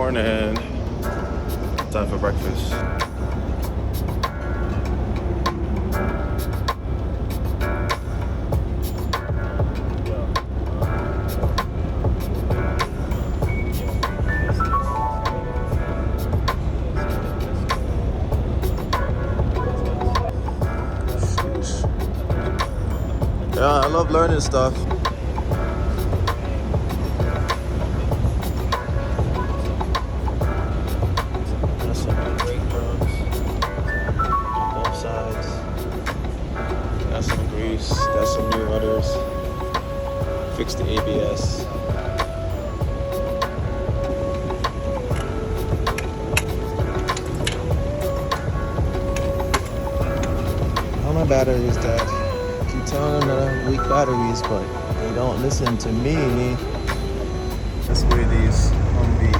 morning. Time for breakfast. Yeah, I love learning stuff. That's some brake drums on both sides. That's some grease. That's some new rudders. Fix the ABS. How my batteries dead? Keep telling them that I have weak batteries, but they don't listen to me. Let's weigh these Humvees.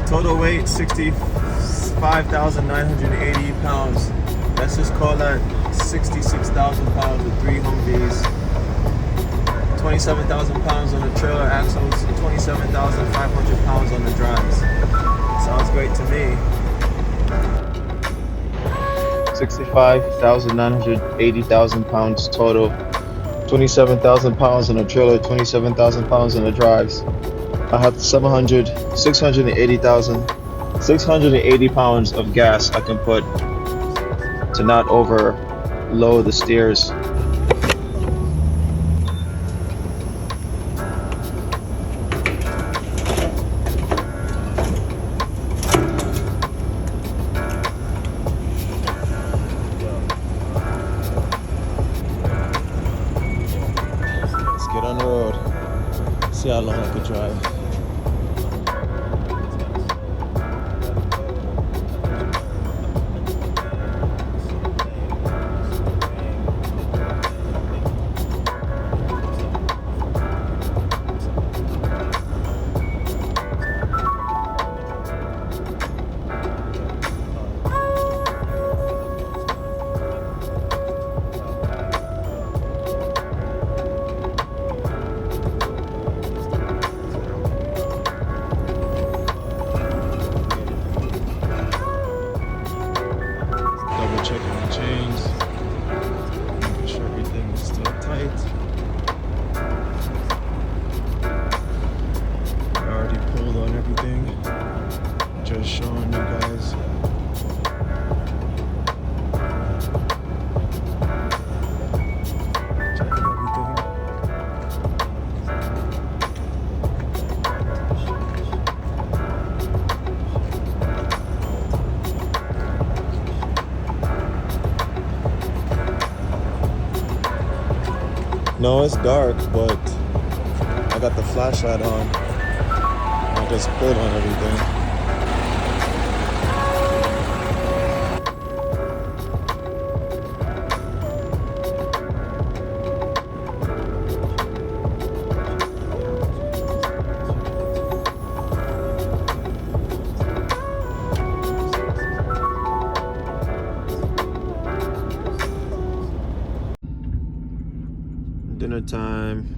Total weight 65,980 pounds. Let's just call that 66,000 pounds with 3 Humvees. 27,000 pounds on the trailer axles, 27,500 pounds on the drives. Sounds great to me. 65,980,000 pounds total. 27,000 pounds on the trailer, 27,000 pounds on the drives. I have 680 pounds of gas I can put to not overload the steers. Let's get on the road. See how long I could drive. Checking the chains, making sure everything is still tight. I already pulled on everything, just showing you guys. Checking everything. No, it's dark, but I got the flashlight on. I just pulled on everything. Dinner time.